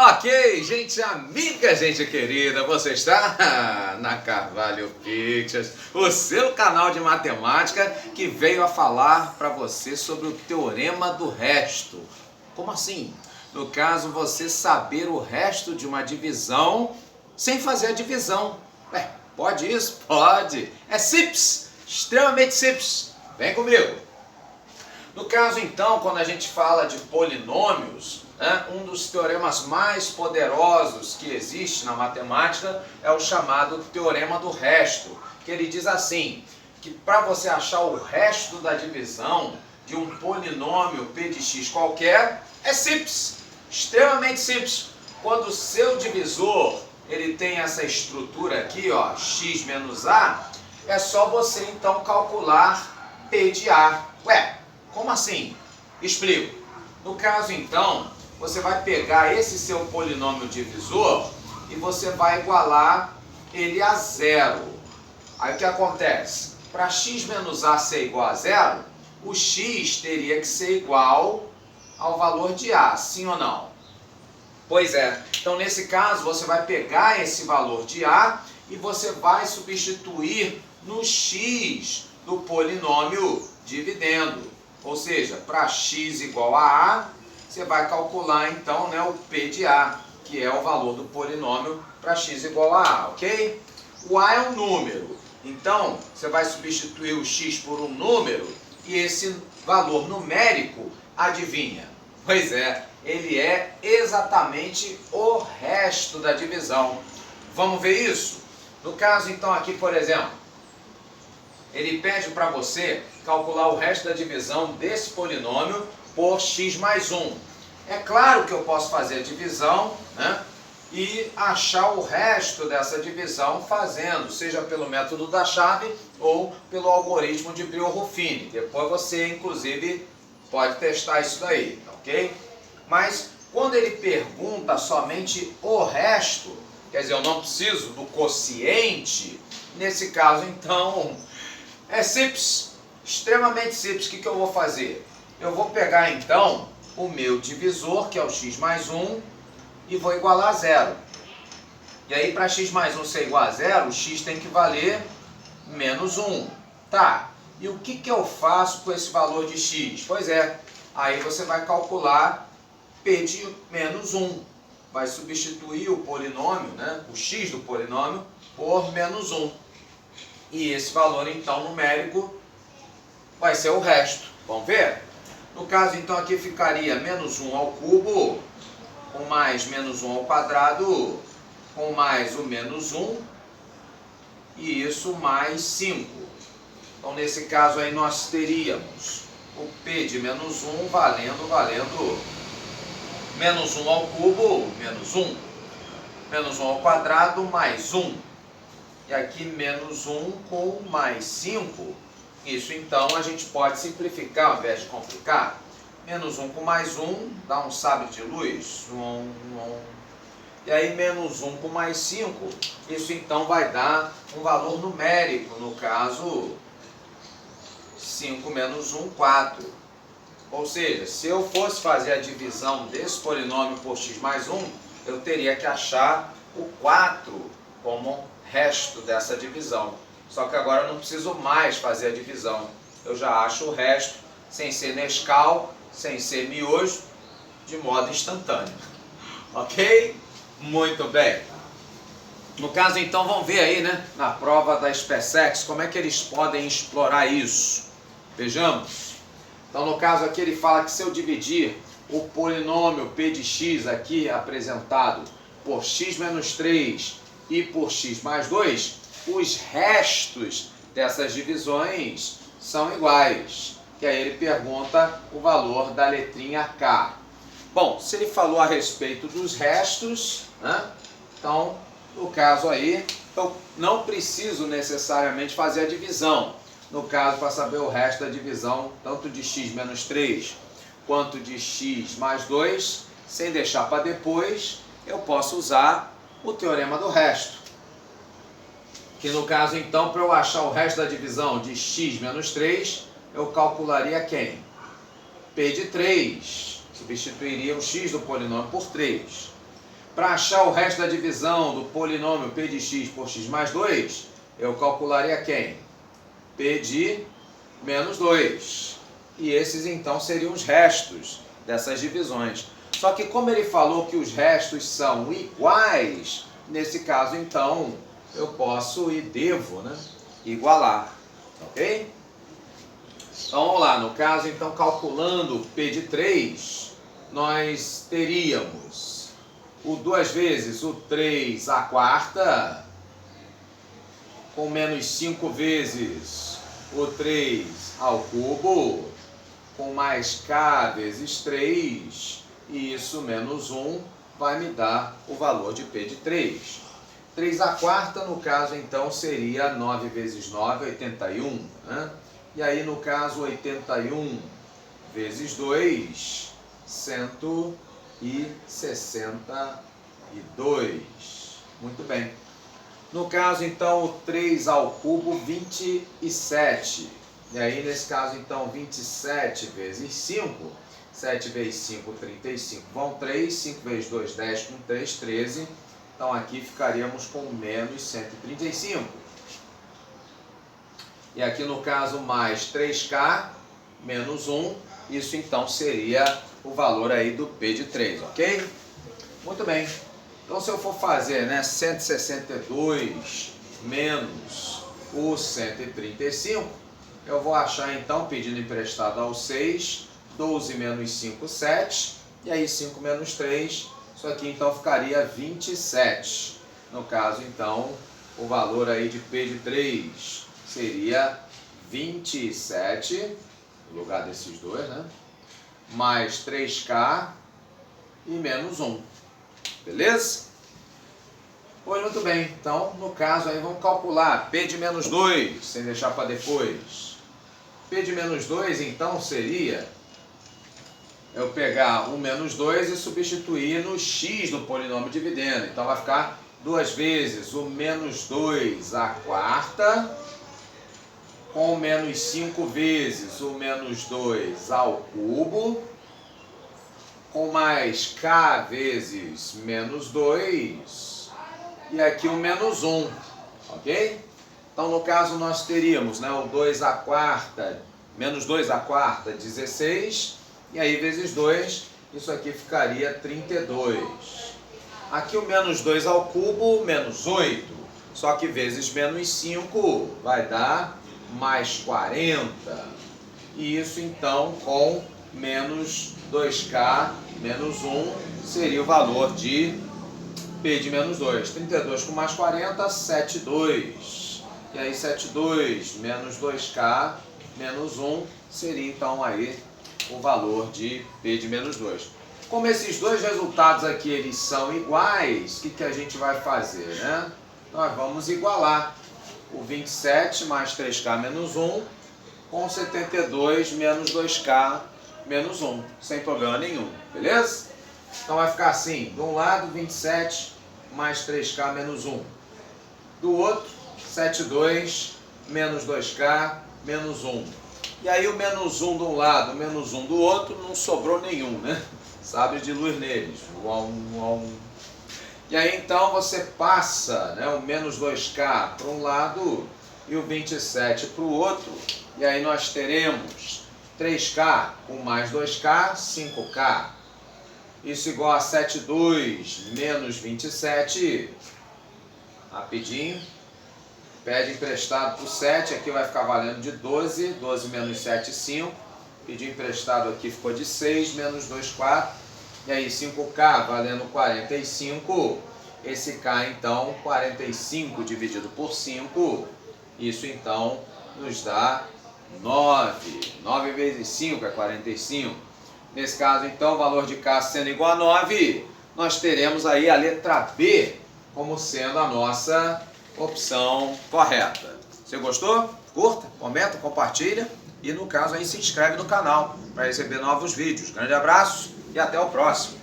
Ok, gente amiga, gente querida, você está na Carvalho Pictures, o seu canal de matemática que veio a falar para você sobre o teorema do resto. Como assim? No caso, você saber o resto de uma divisão sem fazer a divisão. Pode isso? Pode. É simples, extremamente simples. Vem comigo. No caso, então, quando a gente fala de polinômios, um dos teoremas mais poderosos que existe na matemática é o chamado teorema do resto, que ele diz assim, que para você achar o resto da divisão de um polinômio p de x qualquer, é simples, extremamente simples. Quando o seu divisor ele tem essa estrutura aqui, ó, x menos a, é só você então calcular p de a. Como assim? Explico. No caso, então, você vai pegar esse seu polinômio divisor e você vai igualar ele a zero. Aí o que acontece? Para x menos a ser igual a zero, o x teria que ser igual ao valor de a, sim ou não? Pois é. Então, nesse caso, você vai pegar esse valor de a e você vai substituir no x do polinômio dividendo. Ou seja, para x igual a a, você vai calcular então o p de a, que é o valor do polinômio para x igual a a, ok? O a é um número, então você vai substituir o x por um número e esse valor numérico, adivinha? Pois é, ele é exatamente o resto da divisão. Vamos ver isso? No caso então aqui, por exemplo, ele pede para você calcular o resto da divisão desse polinômio por x mais 1. É claro que eu posso fazer a divisão, e achar o resto dessa divisão fazendo, seja pelo método da chave ou pelo algoritmo de Brio-Ruffini. Depois você, inclusive, pode testar isso daí, ok? Mas quando ele pergunta somente o resto, quer dizer, eu não preciso do quociente, nesse caso, então, é simples, extremamente simples. O que eu vou fazer? Eu vou pegar então o meu divisor, que é o x mais 1, e vou igualar a zero. E aí para x mais 1 ser igual a zero, o x tem que valer menos 1. Tá, e o que eu faço com esse valor de x? Pois é, aí você vai calcular p de menos 1. Vai substituir o polinômio, o x do polinômio, por menos 1. E esse valor, então, numérico vai ser o resto. Vamos ver? No caso, então, aqui ficaria menos 1 ao cubo, com mais menos 1 ao quadrado, com mais o menos 1, e isso mais 5. Então, nesse caso aí, nós teríamos o p de menos 1 valendo menos 1 ao cubo, menos 1. Menos 1 ao quadrado, mais 1. E aqui menos 1 com mais 5. Isso então a gente pode simplificar ao invés de complicar. Menos 1 com mais 1 dá um sabre de luz. E aí menos 1 com mais 5. Isso então vai dar um valor numérico. No caso, 5 menos 1, 4. Ou seja, se eu fosse fazer a divisão desse polinômio por x mais 1, eu teria que achar o 4 como resto dessa divisão. Só que agora eu não preciso mais fazer a divisão. Eu já acho o resto sem ser Nescau, sem ser miojo, de modo instantâneo. Ok? Muito bem. No caso, então, vamos ver aí, na prova da SpaceX, como é que eles podem explorar isso. Vejamos. Então, no caso aqui, ele fala que se eu dividir o polinômio p de x aqui apresentado por x menos 3 e por x mais 2, os restos dessas divisões são iguais. E aí ele pergunta o valor da letrinha K. Bom, se ele falou a respeito dos restos, então, no caso aí, eu não preciso necessariamente fazer a divisão. No caso, para saber o resto da divisão, tanto de x menos 3 quanto de x mais 2, sem deixar para depois, eu posso usar o teorema do resto. Que no caso, então, para eu achar o resto da divisão de x menos 3, eu calcularia quem? P de 3. Substituiria o x do polinômio por 3. Para achar o resto da divisão do polinômio p de x por x mais 2, eu calcularia quem? P de menos 2. E esses então seriam os restos dessas divisões. Só que como ele falou que os restos são iguais, nesse caso então eu posso e devo, né, igualar, ok? Então vamos lá, no caso então calculando P de 3, nós teríamos o 2 vezes o 3 à quarta, com menos 5 vezes o 3 ao cubo, com mais k vezes 3, e isso menos 1 vai me dar o valor de P de 3. 3 à quarta, no caso, então, seria 9 vezes 9, 81. Né? E aí, no caso, 81 vezes 2, 162. Muito bem. No caso, então, o 3 ao cubo, 27. E aí, nesse caso, então, 27 vezes 5, 7 vezes 5, 35, vão 3, 5 vezes 2, 10, com 3, 13. Então, aqui ficaríamos com menos 135. E aqui, no caso, mais 3k, menos 1. Isso, então, seria o valor aí do P de 3, ok? Muito bem. Então, se eu for fazer, né, 162 menos o 135, eu vou achar, então, pedindo emprestado ao 6, 12 menos 5, 7, e aí 5 menos 3, isso aqui, então, ficaria 27. No caso, então, o valor aí de P de 3 seria 27, no lugar desses dois, né, mais 3k e menos 1. Beleza? Pois muito bem, então no caso aí vamos calcular P de menos 2, sem deixar para depois. P de menos 2 então seria eu pegar o menos 2 e substituir no x do polinômio dividendo. Então vai ficar 2 vezes o menos 2 à quarta, com menos 5 vezes o menos 2 ao cubo, com mais k vezes menos 2, e aqui o menos 1, ok? Então, no caso, nós teríamos, né, o 2 à quarta, menos 2 à quarta, 16, e aí vezes 2, isso aqui ficaria 32. Aqui o menos 2 ao cubo, menos 8, só que vezes menos 5 vai dar mais 40, e isso então com menos 2k menos 1 seria o valor de P de menos 2. 32 com mais 40, 72. E aí 72 menos 2k menos 1 seria então aí o valor de P de menos 2. Como esses dois resultados aqui eles são iguais, o que a gente vai fazer, né? Nós vamos igualar o 27 mais 3k menos 1 com 72 menos 2k menos 1, sem problema nenhum, beleza? Então vai ficar assim, de um lado 27 mais 3k menos 1, do outro 72 menos 2k menos 1. E aí o menos 1 de um lado, menos 1 do outro, não sobrou nenhum, né? Sabe de luz neles. E aí então você passa, né, o menos 2k para um lado e o 27 para o outro. E aí nós teremos 3k com mais 2k, 5k. Isso igual a 72 menos 27. Rapidinho. Pede emprestado por 7, aqui vai ficar valendo de 12. 12 menos 7, 5. Pedi emprestado aqui ficou de 6, menos 2, 4. E aí 5k valendo 45. Esse k então, 45 dividido por 5. Isso então nos dá 9. 9 vezes 5 é 45. Nesse caso então, o valor de k sendo igual a 9, nós teremos aí a letra B como sendo a nossa opção correta. Você gostou? Curta, comenta, compartilha e no caso aí se inscreve no canal para receber novos vídeos. Grande abraço e até o próximo.